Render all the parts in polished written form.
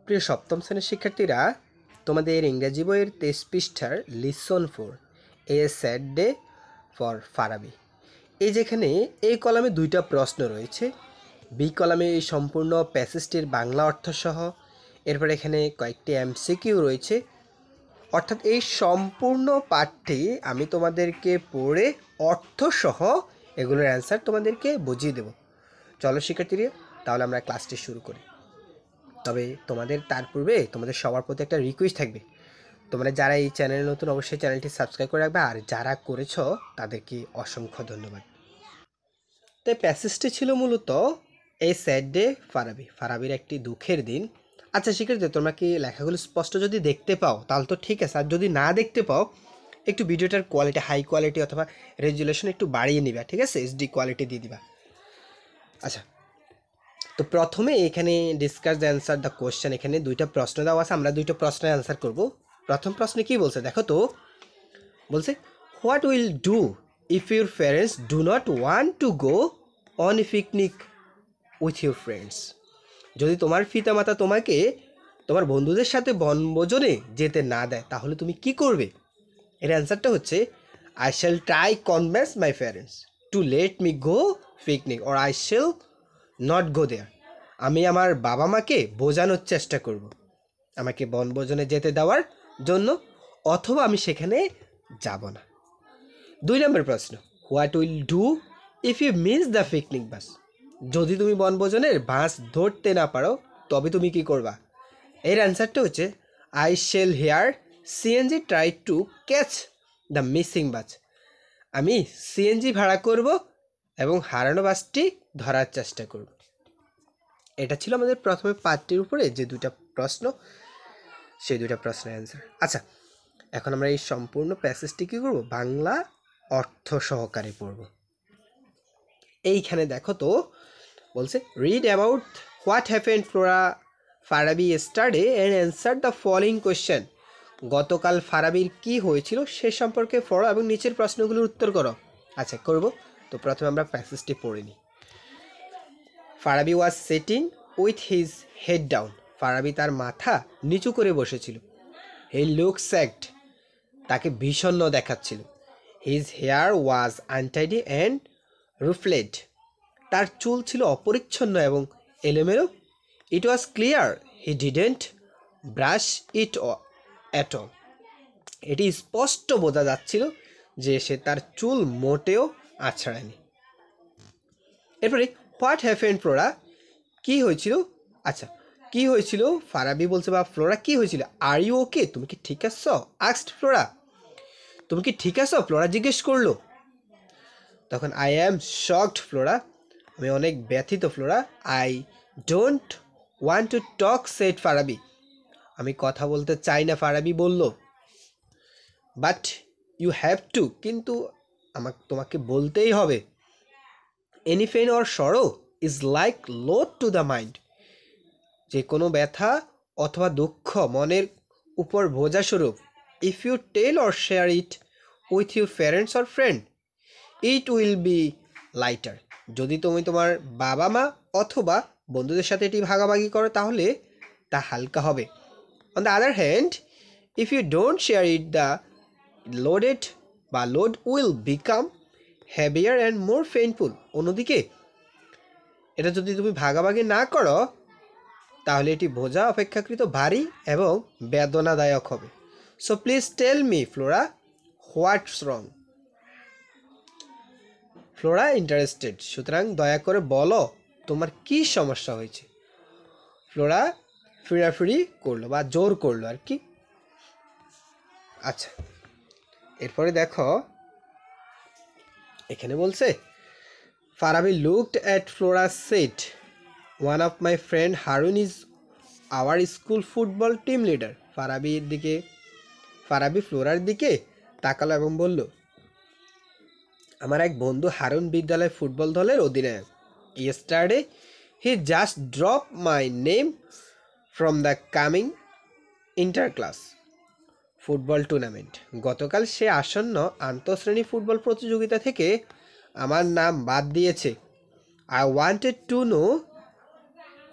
প্রিয় সপ্তম শ্রেণীর শিক্ষার্থীরা, তোমাদের ইংরেজি বইয়ের 23 পৃষ্ঠার lesson 4 a sad day for Farabi, এই যেখানে এই কলামে দুইটা প্রশ্ন রয়েছে। বি কলামে এই সম্পূর্ণ প্যাসেজটির বাংলা অর্থ সহ, এরপর এখানে কয়েকটি এমসিকিউ রয়েছে। অর্থাৎ এই সম্পূর্ণ পাঠটি আমি তোমাদেরকে পড়ে অর্থ সহ এগুলোর অ্যান্সার তোমাদেরকে বুঝিয়ে দেব। চলো শিক্ষার্থীরা, তাহলে আমরা ক্লাসটি শুরু করি। তবে তোমাদের তার পূর্বে তোমাদের সবার প্রতি একটা রিকোয়েস্ট থাকবে, তোমরা যারা এই চ্যানেলে নতুন অবশ্যই চ্যানেলটি সাবস্ক্রাইব করে রাখবে, আর যারা করেছো তাদেরকে অসংখ্য ধন্যবাদ। তাই প্যাসেজটি ছিল মূলত এ স্যাড ডে ফারাবি, ফারাবির একটি দুঃখের দিন। আচ্ছা শিক্ষার্থী, তোমরা কি লেখাগুলো স্পষ্ট যদি দেখতে পাও তাহলে তো ঠিক আছে, আর যদি না দেখতে পাও একটু ভিডিওটার কোয়ালিটি হাই কোয়ালিটি অথবা রেজুলেশন একটু বাড়িয়ে নিবা, ঠিক আছে, এইচডি কোয়ালিটি দিয়ে দিবা। আচ্ছা, তো প্রথমে এখানে discuss the answer the question, এখানে দুইটা প্রশ্ন দেওয়া আছে, আমরা দুইটা প্রশ্নের অ্যান্সার করব। প্রথম প্রশ্নে কি বলছে দেখো তো, বলছে what will do if your parents do not want to go on a picnic with your friends. যদি তোমার পিতামাতা তোমাকে তোমার বন্ধুদের সাথে বনভোজনে যেতে না দেয় তাহলে তুমি কি করবে? এর অ্যান্সারটা হচ্ছে I shall try convince my parents to let me go picnic or I shall not go there. আমি আমার বাবা মাকে বোঝানোর চেষ্টা করব আমাকে বনভোজনে যেতে দেওয়ার জন্য, অথবা আমি সেখানে যাব না। 2 নম্বর প্রশ্ন, what will do if you miss the picnic bus. যদি তুমি বনভোজনের বাস ধরতে না পারো তবে তুমি কি করবা? এর অ্যান্সারটা হচ্ছে I shall hire CNG try to catch the missing bus. আমি সিএনজি ভাড়া করব এবং হারানো বাসটি ধরার চেষ্টা করব। এটা ছিল আমাদের প্রথমে পাঠটির উপরে যে দুটা প্রশ্ন, সেই দুটা প্রশ্নের অ্যান্সার। আচ্ছা, এখন আমরা এই সম্পূর্ণ প্যাসেজটি কী করব, বাংলা অর্থ সহকারে পড়ব। এইখানে দেখো তো বলছে read about what happened Flora Farabi স্টারডে and answer the following question. গতকাল ফারাবির কি হয়েছিল সে সম্পর্কে পড়ো এবং নিচের প্রশ্নগুলোর উত্তর করো। আচ্ছা করব, তো প্রথমে আমরা প্যাসেজটি পড়ে নিই। Farabi was sitting with his head down. Farabi তার মাথা নিচু করে বসেছিল। হি লুক স্যাগড, তাকে বিষণ্ণ দেখাচ্ছিল। His hair was untidy and ruffled, তার চুল ছিল অপরিচ্ছন্ন এবং এলোমেলো। It was clear he didn't brush it at all, এটি স্পষ্ট বোঝা যাচ্ছিল যে সে তার চুল মোটেও আছড়ায়নি। এরপরে হোয়াট হ্যাপেন্ড ফ্লোরা, কী হয়েছিল? আচ্ছা, কি হয়েছিল? ফারাবি বলছে বা ফ্লোরা কি হয়েছিল? আর ইউ ওকে, তুমি কি ঠিক আছো? আস্কড ফ্লোরা, তুমি কি ঠিক আছো? ফ্লোরা জিজ্ঞেস করলো। তখন আই অ্যাম শকড ফ্লোরা, আমি অনেক ব্যথিত Flora. I don't want to talk said Farabi, আমি কথা বলতে চাই না, ফারাবি বলল। বাট ইউ হ্যাভ টু, কিন্তু তোমাকে বলতেই হবে। Any pain or sorrow is like load to the mind, যে কোনো ব্যথা অথবা দুঃখ মনের উপর বোঝা স্বরূপ। If you tell or share it with your parents or friend it will be lighter, যদি তুমি তোমার বাবা মা অথবা বন্ধুদের সাথে এটি ভাগাভাগি করো তাহলে তা হালকা হবে। On the other hand if you don't share it the load will become heavier and more painful, অন্যদিকে এটা যদি তুমি ভাগাভাগি না করো তাহলে এটি বোঝা অপেক্ষাকৃত ভারী এবং বেদনাদায়ক হবে। So please tell me Flora what's wrong. Flora interested, সুতরাং দয়া করে বলো তোমার কি সমস্যা হয়েছে। ফ্লোরা ফিরাফিরি করলো বা জোর করলো আর কি। আচ্ছা, এরপরে দেখো এখানে বলছে Farabi looked at Flora said one of my friend Harun is our school football team leader. Farabi ফ্লোরার দিকে তাকালো এবং বলল, আমার এক বন্ধু হারুন বিদ্যালয় ফুটবল দলের অধিনায়ক। Yesterday he just drop my name from the coming inter class football tournament. গতকাল সে আসন্ন আন্তঃশ্রেণী ফুটবল প্রতিযোগিতা থেকে আমার নাম বাদ দিয়েছে। I wanted to know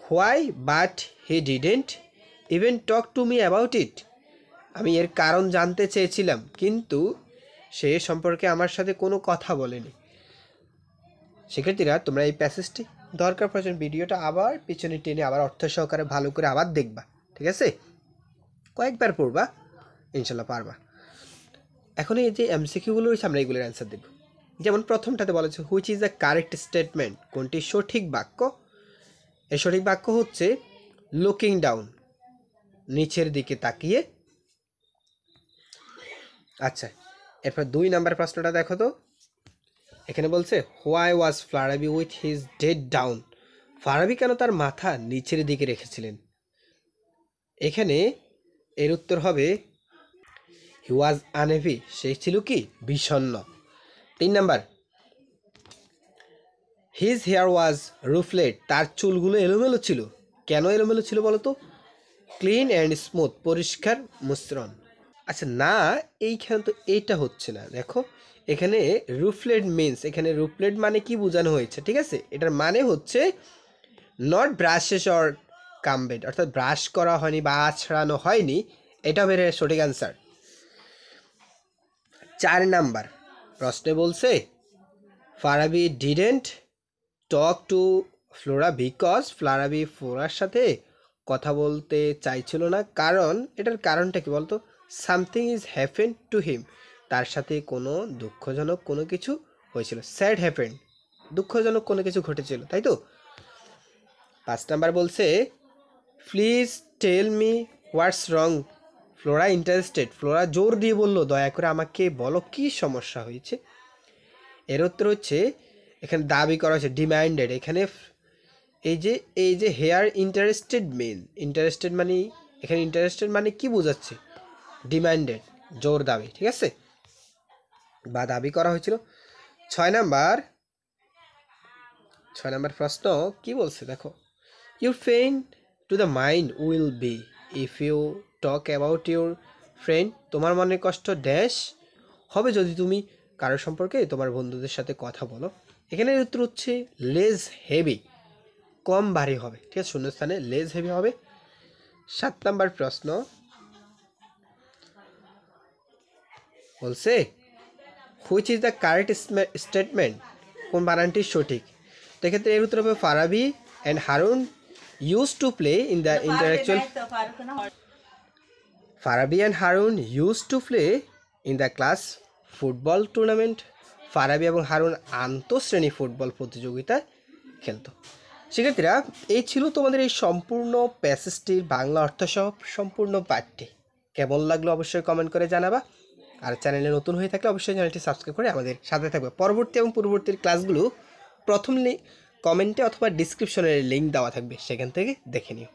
why but he didn't even talk to me about it, আমি এর কারণ জানতে চেয়েছিলাম কিন্তু সে সম্পর্কে আমার সাথে কোনো কথা বলেনি। শিক্ষার্থীরা তোমরা এই প্যাসেজটি দরকার প্রয়োজন ভিডিওটা আবার পিছনে টেনে আবার অর্থ সহকারে ভালো করে আবার দেখবা, ঠিক আছে? কয়েকবার পড়বা, ইনশাল্লাহ পারবা। এখন এই যে এমসিকিউগুলো রয়েছে আমরা এগুলোর অ্যান্সার দেব। যেমন প্রথমটাতে বলেছে which is the correct statement, কোনটি সঠিক বাক্য? এই সঠিক বাক্য হচ্ছে লুকিং ডাউন, নিচের দিকে তাকিয়ে। আচ্ছা, এরপর 2 নাম্বার প্রশ্নটা দেখো তো। এখানে বলছে why was Farabi with his head down, Farabi কেন তার মাথা নিচের দিকে রেখেছিলেন? এখানে এর উত্তর হবে হি ওয়াজ আনহেভি, সে ছিল কি বিষণ্ণ। 3 নাম্বার হিজ হেয়ার ওয়াজ রুফলেট, তার চুলগুলো এলোমেলো ছিল। কেন এলোমেলো ছিল বলো তো? ক্লিন অ্যান্ড স্মুথ, পরিষ্কার মসৃণ। আচ্ছা না, এইখানে তো এইটা হচ্ছে না। দেখো এখানে রুফলেট মিন্স, এখানে রুফলেট মানে কি বোঝানো হয়েছে, ঠিক আছে? এটার মানে হচ্ছে নট ব্রাশেস অর কামবেড, অর্থাৎ ব্রাশ করা হয়নি বা আছড়ানো হয়নি, এটা হবে সঠিক অ্যান্সার। 4 নাম্বার প্রশ্নে বলছে Farabi didn't talk to Flora because Farabi ফ্লোরার সাথে কথা বলতে চাইছিল না, কারণ এটার কারণটা কি বলতো? Something is happen to him, তার সাথে কোনো দুঃখজনক কোনো কিছু হয়েছিল। স্যাড হ্যাপেন, দুঃখজনক কোনো কিছু ঘটেছিল, তাই তো? 5 নাম্বার বলছে please tell me what's wrong, Flora interested, Flora জোর দিয়ে বলল দয়া করে আমাকে বলো কি সমস্যা হয়েছে। এর উত্তর হচ্ছে এখানে দাবি করা হয়েছে ডিমান্ডেড, এখানে এই যে হেয়ার ইন্টারেস্টেড মেন, ইন্টারেস্টেড মানে এখানে ইন্টারেস্টেড মানে কি বোঝাচ্ছে? ডিমান্ডেড, জোর দাবি, ঠিক আছে? বা দাবি করা হয়েছিল। 6 নাম্বার প্রশ্ন কি বলছে দেখো, your pain to the mind will be if you talk about your friend, তোমার মনের কষ্ট ড্যাশ হবে যদি তুমি কারো সম্পর্কে তোমার বন্ধুদের সাথে কথা বলো। এখানে উত্তর হচ্ছে লেজ হেভি, কম ভারী হবে, ঠিক আছে? শূন্যস্থানে লেজ হেভি হবে। 7 নাম্বার প্রশ্ন বলছে which is the correct statement, কোন বানানটি সঠিক? তো এক্ষেত্রে এর উত্তর হবে Farabi and Harun use to play in the interactual, Farabi and Harun use to play in the class football tournament, Farabi এবং হারুন আন্তঃশ্রেণী ফুটবল প্রতিযোগিতায় খেলতো। শিক্ষার্থীরা এই ছিল তোমাদের এই সম্পূর্ণ প্যাসেজটির বাংলা অর্থ সহ সম্পূর্ণ পাঠটি। কেমন লাগলো অবশ্যই কমেন্ট করে জানাবা। আর চ্যানেলে নতুন হয়ে থাকলে অবশ্যই চ্যানেলটি সাবস্ক্রাইব করে আমাদের সাথে থাকবে। পরবর্তী এবং পূর্ববর্তীর ক্লাসগুলো প্রথম কমেন্টে অথবা ডিসক্রিপশনের লিঙ্ক দেওয়া থাকবে, সেখান থেকে দেখে নিও।